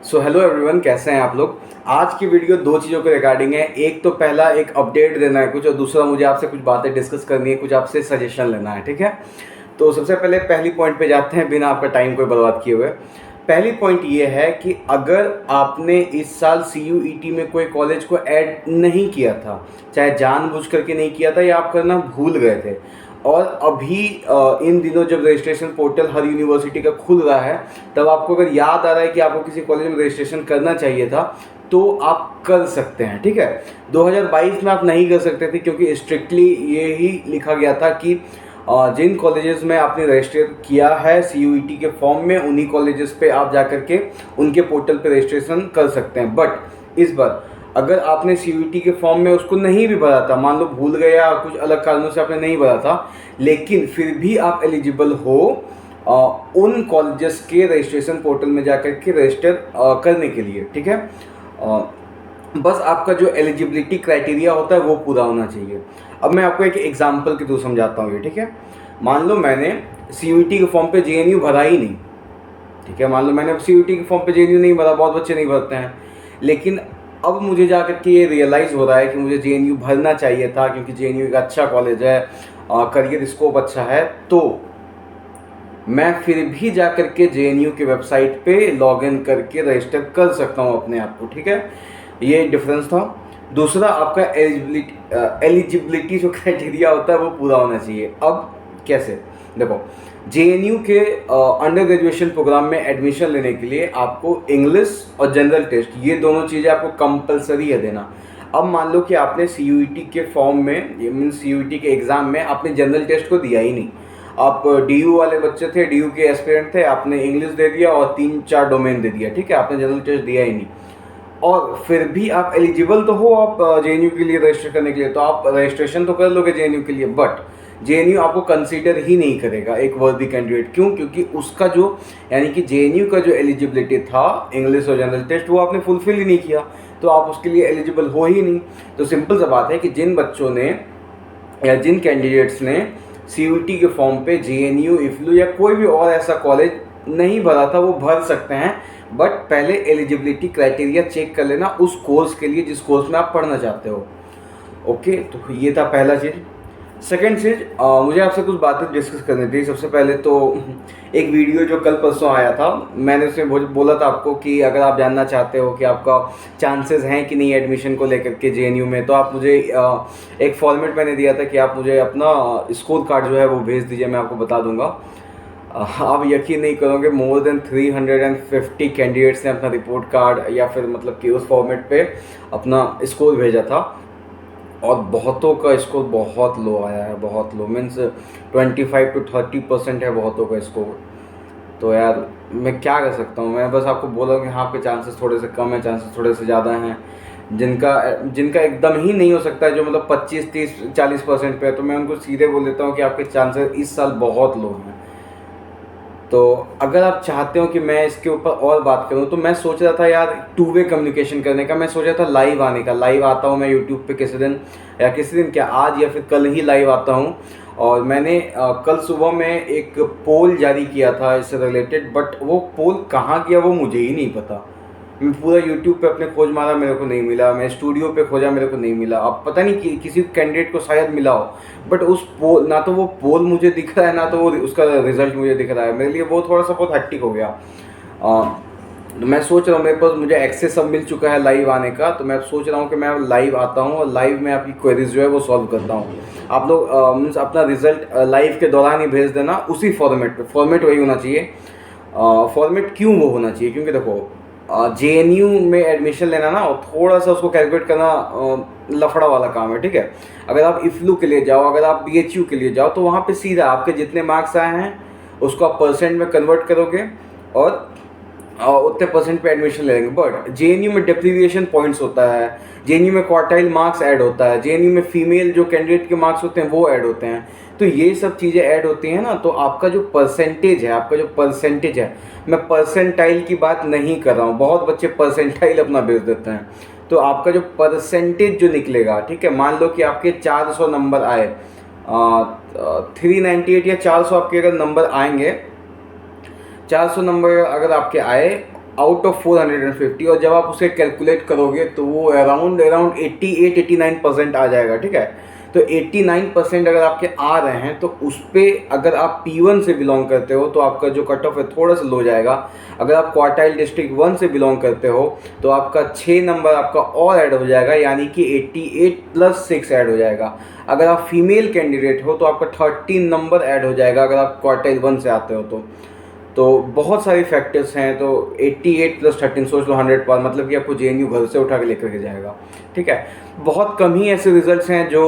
So hello everyone, कैसे हैं आप लोग। आज की वीडियो दो चीज़ों के रिगार्डिंग है। एक तो पहला एक अपडेट देना है कुछ, और दूसरा मुझे आपसे कुछ बातें डिस्कस करनी है, कुछ आपसे सजेशन लेना है। ठीक है, तो सबसे पहले पहली पॉइंट पे जाते हैं बिना आपका टाइम कोई बर्बाद किए हुए। पहली पॉइंट ये है कि अगर आपने इस साल CUET में कोई कॉलेज को ऐड नहीं किया था, चाहे जानबूझ करके नहीं किया था या आप करना भूल गए थे, और अभी इन दिनों जब रजिस्ट्रेशन पोर्टल हर यूनिवर्सिटी का खुल रहा है, तब आपको अगर याद आ रहा है कि आपको किसी कॉलेज में रजिस्ट्रेशन करना चाहिए था, तो आप कर सकते हैं। ठीक है, 2022 में आप नहीं कर सकते थे क्योंकि स्ट्रिक्टली ये ही लिखा गया था कि जिन कॉलेजेस में आपने रजिस्टर किया है CUET के फॉर्म में, उन्हीं कॉलेजेस पे आप जा कर के उनके पोर्टल पे रजिस्ट्रेशन कर सकते हैं। बट इस बार अगर आपने CUET के फॉर्म में उसको नहीं भी भरा था, मान लो भूल गए या कुछ अलग कारणों से आपने नहीं भरा था, लेकिन फिर भी आप एलिजिबल हो उन कॉलेजेस के रजिस्ट्रेशन पोर्टल में जा कर के रजिस्टर करने के लिए। ठीक है, बस आपका जो एलिजिबिलिटी क्राइटेरिया होता है वो पूरा होना चाहिए। अब मैं आपको एक एग्जांपल के थ्रू समझाता हूँ ये। ठीक है, मान लो मैंने CUET के फॉर्म पे JNU भरा ही नहीं। ठीक है, मान लो मैंने CUET के फॉर्म पे JNU नहीं भरा, बहुत बच्चे नहीं भरते हैं, लेकिन अब मुझे जा करके ये रियलाइज़ हो रहा है कि मुझे JNU भरना चाहिए था क्योंकि JNU एक अच्छा कॉलेज है, करियर स्कोप अच्छा है, तो मैं फिर भी जा करके JNU की वेबसाइट पे लॉगिन करके रजिस्टर कर सकता हूँ अपने आप को। ठीक है, ये डिफरेंस था। दूसरा, आपका एलिजिबिलिटी जो क्राइटेरिया होता है वो पूरा होना चाहिए। अब कैसे, देखो, JNU के अंडर ग्रेजुएशन प्रोग्राम में एडमिशन लेने के लिए आपको इंग्लिश और जनरल टेस्ट, ये दोनों चीज़ें आपको कंपलसरी है देना। अब मान लो कि आपने CUET के फॉर्म में, ये मीन CUET के एग्ज़ाम में आपने जनरल टेस्ट को दिया ही नहीं, आप DU वाले बच्चे थे, DU के एस्पिरेंट थे, आपने इंग्लिश दे दिया और 3-4 डोमेन दे दिया। ठीक है, आपने जनरल टेस्ट दिया ही नहीं, और फिर भी आप एलिजिबल तो हो आप JNU के लिए रजिस्टर करने के लिए, तो आप रजिस्ट्रेशन तो कर लोगे JNU के लिए, बट JNU आपको कंसीडर ही नहीं करेगा एक वर्दी कैंडिडेट। क्यों? क्योंकि उसका जो, यानी कि JNU का जो एलिजिबिलिटी था इंग्लिश और जनरल टेस्ट, वो आपने फुलफिल ही नहीं किया, तो आप उसके लिए एलिजिबल हो ही नहीं। तो सिंपल सा बात है कि जिन बच्चों ने या जिन कैंडिडेट्स ने CUET के फॉर्म पे JNU, IFLU या कोई भी और ऐसा कॉलेज नहीं भरा था, वो भर सकते हैं, बट पहले एलिजिबिलिटी क्राइटेरिया चेक कर लेना उस कोर्स के लिए जिस कोर्स में आप पढ़ना चाहते हो। ओके, तो ये था पहला चीज़। सेकेंड चीज़, मुझे आपसे कुछ बातें डिस्कस करनी थी। सबसे पहले तो एक वीडियो जो कल परसों आया था, मैंने उसमें बोला था आपको कि अगर आप जानना चाहते हो कि आपका चांसेस हैं कि नहीं एडमिशन को लेकर के JNU में, तो आप मुझे एक फॉर्मेट मैंने दिया था कि आप मुझे अपना स्कोर कार्ड जो है वो भेज दीजिए, मैं आपको बता दूंगा। आप यकीन नहीं करोगे, मोर देन 350 कैंडिडेट्स ने अपना रिपोर्ट कार्ड या फिर मतलब कि उस फॉर्मेट पे अपना स्कोर भेजा था, और बहुतों का स्कोर बहुत लो आया है, बहुत लो, मीन्स 25 to 30% है बहुतों का स्कोर। तो यार मैं क्या कर सकता हूँ, मैं बस आपको बोला कि हाँ, आपके चांसेस थोड़े से कम है, चांसेस थोड़े से ज़्यादा हैं। जिनका एकदम ही नहीं हो सकता है, जो मतलब 25, 30, 40% पे है, तो मैं उनको सीधे बोल देता हूँ कि आपके चांसेस इस साल बहुत लो हैं। तो अगर आप चाहते हो कि मैं इसके ऊपर और बात करूं, तो मैं सोच रहा था यार 2 वे कम्युनिकेशन करने का। मैं सोच रहा था लाइव आने का, लाइव आता हूं मैं यूट्यूब पे किसी दिन, या किसी दिन क्या, आज या फिर कल ही लाइव आता हूं। और मैंने कल सुबह में एक पोल जारी किया था इससे रिलेटेड, बट वो पोल कहाँ गया वो मुझे ही नहीं पता। मैं पूरा यूट्यूब पे अपने खोज मारा, मेरे को नहीं मिला, मैं स्टूडियो पे खोजा, मेरे को नहीं मिला। अब पता नहीं कि किसी कैंडिडेट को शायद मिला हो, बट उस पोल, ना तो वो पोल मुझे दिख रहा है, ना तो वो उसका रिजल्ट मुझे दिख रहा है। मेरे लिए वो थोड़ा सा बहुत हैक्टिक हो गया। तो मैं सोच रहा हूँ, मेरे पास मुझे एक्सेस अब मिल चुका है लाइव आने का, तो मैं सोच रहा हूँ कि मैं लाइव आता हूँ और लाइव में आपकी क्वेरीज जो है वो सॉल्व करता हूँ। आप लोग मीन्स अपना रिजल्ट लाइव के दौरान ही भेज देना, उसी फॉर्मेट पे। फॉर्मेट वही होना चाहिए। फॉर्मेट क्यों वो होना चाहिए? क्योंकि देखो, JNU में एडमिशन लेना ना, थोड़ा सा उसको कैलकुलेट करना लफड़ा वाला काम है। ठीक है, अगर आप IFLU के लिए जाओ, अगर आप BHU के लिए जाओ, तो वहाँ पे सीधा आपके जितने मार्क्स आए हैं उसको आप परसेंट में कन्वर्ट करोगे और उतने परसेंट पे एडमिशन ले लेंगे। बट JNU में डेप्रीविएशन पॉइंट्स होता है, JNU में क्वार्टाइल मार्क्स ऐड होता है, JNU में फीमेल जो कैंडिडेट के मार्क्स होते हैं वो ऐड होते हैं। तो ये सब चीज़ें ऐड होती हैं ना, तो आपका जो परसेंटेज है, मैं परसेंटाइल की बात नहीं कर रहा हूँ, बहुत बच्चे परसेंटाइल अपना भेज देते हैं। तो आपका जो परसेंटेज जो निकलेगा, ठीक है, मान लो कि आपके 400 नंबर आए, 398 या 400 आपके अगर नंबर आएंगे, 400 नंबर अगर आपके आए आउट ऑफ 450, और जब आप उसे कैलकुलेट करोगे तो वो अराउंड 88-89% आ जाएगा, ठीक है। तो 89% अगर आपके आ रहे हैं तो उस पर अगर आप P1 से बिलोंग करते हो तो आपका जो कट ऑफ है थोड़ा सा लो जाएगा। अगर आप क्वार्टाइल डिस्ट्रिक्ट 1 से बिलोंग करते हो तो आपका 6 नंबर आपका और ऐड हो जाएगा, यानी कि 88 + 6 ऐड हो जाएगा। अगर आप फीमेल कैंडिडेट हो तो आपका 13 नंबर ऐड हो जाएगा अगर आप क्वार्टाइल 1 से आते हो तो बहुत सारे फैक्टर्स हैं। तो 88 + 13 सोच लो 100 पार, मतलब कि आपको JNU घर से उठा के लेकर के जाएगा, ठीक है। बहुत कम ही ऐसे रिजल्ट्स हैं जो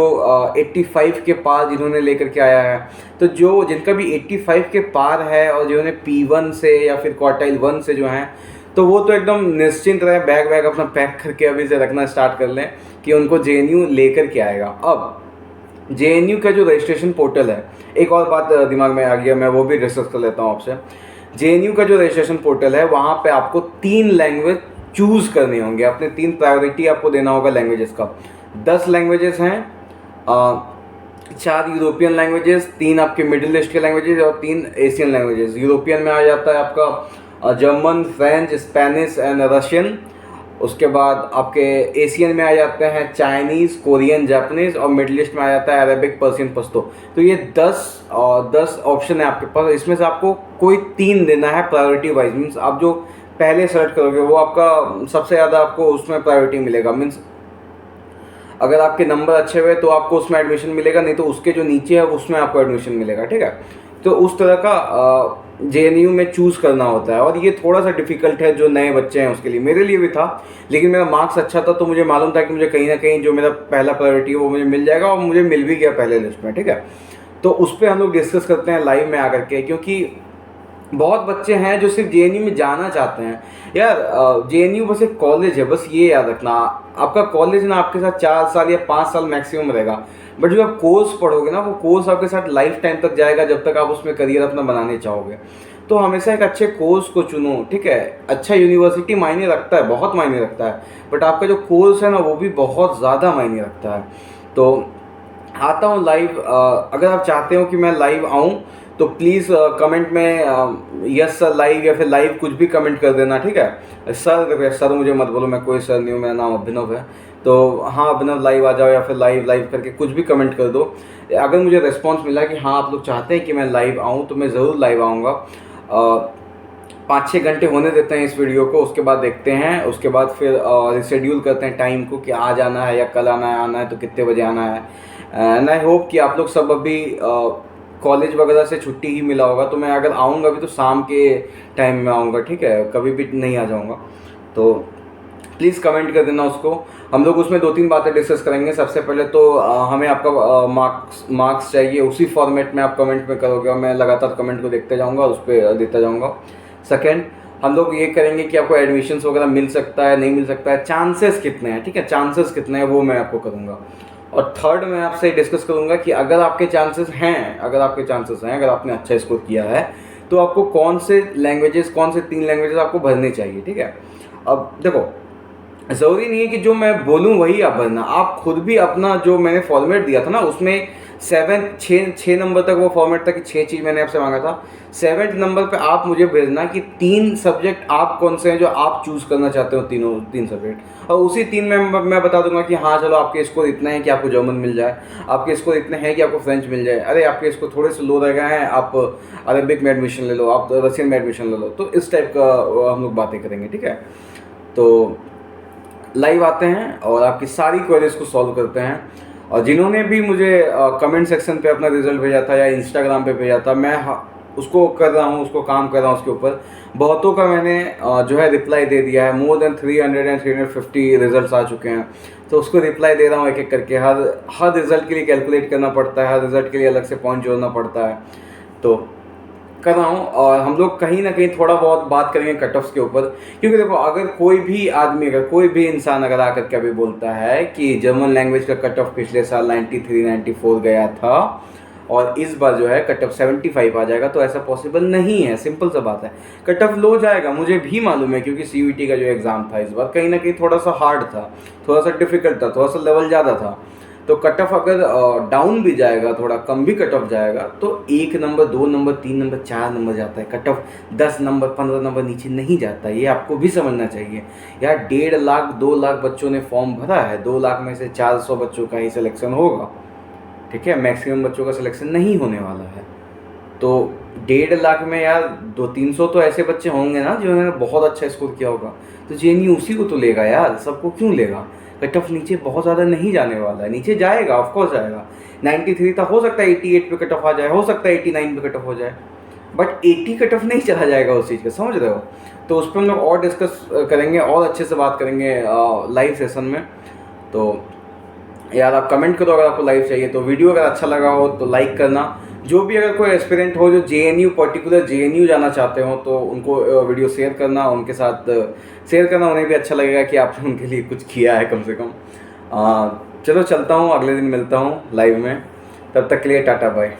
85 के पार जिन्होंने लेकर के आया है। तो जो जिनका भी 85 के पार है और जिन्होंने P1 से या फिर क्वार्टाइल 1 से जो हैं, तो वो तो एकदम निश्चिंत रहे, बैग अपना पैक करके अभी से रखना स्टार्ट कर लें कि उनको JNU लेकर के आएगा। अब JNU का जो रजिस्ट्रेशन पोर्टल है, एक और बात दिमाग में आ गया, मैं वो भी डिस्कस कर लेता हूँ आपसे। JNU का जो रजिस्ट्रेशन पोर्टल है वहाँ पे आपको 3 लैंग्वेज चूज़ करने होंगे, अपने 3 प्रायोरिटी आपको देना होगा लैंग्वेजेस का। 10 लैंग्वेजेस हैं, 4 यूरोपियन लैंग्वेजेस, 3 आपके मिडिल ईस्ट के लैंग्वेजेस और 3 एशियन लैंग्वेजेस। यूरोपियन में आ जाता है आपका German, French, Spanish and Russian. उसके बाद आपके एशियन में आ जाते हैं चाइनीज़, कोरियन, जापानीज़, और मिडिल ईस्ट में आ जाता है अरेबिक, पर्शियन, पश्तो। तो ये 10 ऑप्शन है आपके पास, इसमें से आपको कोई 3 देना है प्रायोरिटी वाइज। मीन्स आप जो पहले सेलेक्ट करोगे वो आपका सबसे ज़्यादा आपको उसमें प्रायोरिटी मिलेगा। मीन्स अगर आपके नंबर अच्छे हुए तो आपको उसमें एडमिशन मिलेगा, नहीं तो उसके जो नीचे है उसमें आपको एडमिशन मिलेगा, ठीक है। तो उस तरह का JNU में चूज़ करना होता है, और ये थोड़ा सा डिफ़िकल्ट है जो नए बच्चे हैं उसके लिए। मेरे लिए भी था, लेकिन मेरा मार्क्स अच्छा था तो मुझे मालूम था कि मुझे कहीं ना कहीं जो मेरा पहला प्रायोरिटी है वो मुझे मिल जाएगा, और मुझे मिल भी गया पहले लिस्ट में, ठीक है। तो उस पर हम लोग डिस्कस करते हैं लाइव में आकर के, क्योंकि बहुत बच्चे हैं जो सिर्फ JNU में जाना चाहते हैं। यार JNU बस एक कॉलेज है, बस ये याद रखना। आपका कॉलेज ना आपके साथ 4 साल या 5 साल मैक्सिमम रहेगा, बट जो आप कोर्स पढ़ोगे ना वो कोर्स आपके साथ लाइफ टाइम तक जाएगा, जब तक आप उसमें करियर अपना बनाने चाहोगे। तो हमेशा एक अच्छे कोर्स को चुनो, ठीक है। अच्छा यूनिवर्सिटी मायने रखता है, बहुत मायने रखता है, बट आपका जो कोर्स है ना वो भी बहुत ज़्यादा मायने रखता है। तो आता हूँ लाइव। अगर आप चाहते हो कि मैं लाइव आऊँ तो प्लीज़ कमेंट में यस सर लाइव या फिर लाइव कुछ भी कमेंट कर देना, ठीक है। सर मुझे मत बोलो, मैं कोई सर नहीं हूँ, मेरा नाम अभिनव है। तो हाँ अभिनव लाइव आ जाओ, या फिर लाइव करके कुछ भी कमेंट कर दो। अगर मुझे रिस्पॉन्स मिला कि हाँ आप लोग चाहते हैं कि मैं लाइव आऊँ तो मैं ज़रूर लाइव आऊँगा। 5-6 घंटे होने देते हैं इस वीडियो को, उसके बाद देखते हैं, उसके बाद फिर रिशेड्यूल करते हैं टाइम को कि आज आना है या कल आना है तो कितने बजे आना है। एंड आई होप कि आप लोग सब अभी कॉलेज वगैरह से छुट्टी ही मिला होगा, तो मैं अगर आऊँगा भी तो शाम के टाइम में आऊँगा, ठीक है, कभी भी नहीं आ जाऊँगा। तो प्लीज़ कमेंट कर देना उसको। हम लोग उसमें 2-3 बातें डिस्कस करेंगे। सबसे पहले तो हमें आपका मार्क्स चाहिए, उसी फॉर्मेट में आप कमेंट में करोगे और मैं लगातार कमेंट को देखते जाऊँगा, उस पर देता जाऊँगा। सेकेंड, हम लोग ये करेंगे कि आपको एडमिशन्स वगैरह मिल सकता है, नहीं मिल सकता है, चांसेस कितने हैं, ठीक है, चांसेस कितने हैं वो मैं आपको करूँगा। और थर्ड, मैं आपसे डिस्कस करूँगा कि अगर आपके चांसेस हैं, अगर आपने अच्छा स्कोर किया है तो आपको कौन से 3 लैंग्वेजेस आपको भरने चाहिए, ठीक है। अब देखो, ज़रूरी नहीं है कि जो मैं बोलूँ वही आप भरना, आप खुद भी अपना जो मैंने फॉर्मेट दिया था ना उसमें 6 नंबर तक वो फॉर्मेट था कि 6 चीज़ मैंने आपसे मांगा था। 7th नंबर पे आप मुझे भेजना कि 3 सब्जेक्ट आप कौन से हैं जो आप चूज़ करना चाहते हो, 3 सब्जेक्ट, और उसी 3 में मैं बता दूंगा कि हाँ चलो आपके स्कोर इतना है कि आपको जर्मन मिल जाए, आपके स्कोर इतने हैं कि आपको फ्रेंच मिल जाए, अरे आपके स्कोर थोड़े से लो रह गए हैं, आप अरबिक में एडमिशन ले लो, आप रशियन में एडमिशन ले लो। तो इस टाइप का हम लोग बातें करेंगे, ठीक है। तो लाइव आते हैं और आपकी सारी क्वेरीज को सॉल्व करते हैं। और जिन्होंने भी मुझे कमेंट सेक्शन पे अपना रिजल्ट भेजा था या इंस्टाग्राम पे भेजा था, मैं उसको कर रहा हूँ, उसको काम कर रहा हूँ उसके ऊपर। बहुतों का मैंने जो है रिप्लाई दे दिया है, मोर देन 350 रिजल्ट्स आ चुके हैं, तो उसको रिप्लाई दे रहा हूँ एक एक करके। हर रिज़ल्ट के लिए कैलकुलेट करना पड़ता है, हर रिज़ल्ट के लिए अलग से पॉइंट जोड़ना पड़ता है, तो कर रहा हूँ। और हम लोग कहीं ना कहीं थोड़ा बहुत बात करेंगे कट ऑफ्स के ऊपर, क्योंकि देखो अगर कोई भी इंसान अगर आकर के अभी बोलता है कि जर्मन लैंग्वेज का कट ऑफ पिछले साल 93-94 गया था और इस बार जो है कट ऑफ 75 आ जाएगा, तो ऐसा पॉसिबल नहीं है। सिंपल सा बात है, कट ऑफ लो जाएगा, मुझे भी मालूम है, क्योंकि CUET का जो एग्ज़ाम था इस बार कहीं ना कहीं थोड़ा सा हार्ड था, थोड़ा सा डिफिकल्ट था, थोड़ा सा लेवल ज़्यादा था। तो कट ऑफ अगर डाउन भी जाएगा, थोड़ा कम भी कट ऑफ जाएगा, तो 1 नंबर, 2 नंबर, 3 नंबर, 4 नंबर जाता है। कट ऑफ 10 नंबर, 15 नंबर नीचे नहीं जाता, ये आपको भी समझना चाहिए यार। 1.5 लाख 2 लाख बच्चों ने फॉर्म भरा है, 2 लाख में से 400 बच्चों का ही सिलेक्शन होगा, ठीक है, मैक्सिमम बच्चों का सिलेक्शन नहीं होने वाला है। तो 1.5 लाख में यार 200-300 तो ऐसे बच्चे होंगे ना जिन्होंने बहुत अच्छा स्कोर किया होगा, तो जेएनयू उसी को तो लेगा यार, सबको क्यों लेगा। कट ऑफ नीचे बहुत ज़्यादा नहीं जाने वाला है, नीचे जाएगा, ऑफकोर्स जाएगा। 93 था, हो सकता है 88 पे कट ऑफ आ जाए, हो सकता है 89 पे कट ऑफ हो जाए, बट 80 कट ऑफ नहीं चला जाएगा उस चीज़ का, समझ रहे हो। तो उस पर हम लोग और डिस्कस करेंगे और अच्छे से बात करेंगे लाइव सेशन में। तो यार आप कमेंट करो अगर आपको लाइव चाहिए तो। वीडियो अगर अच्छा लगा हो तो लाइक करना। जो भी अगर कोई एस्पिरेंट हो जो जेएनयू, पर्टिकुलर जेएनयू जाना चाहते हो, तो उनको वीडियो शेयर करना, उनके साथ शेयर करना, उन्हें भी अच्छा लगेगा कि आपने उनके लिए कुछ किया है कम से कम। चलो चलता हूँ, अगले दिन मिलता हूँ लाइव में, तब तक के लिए टाटा बाय।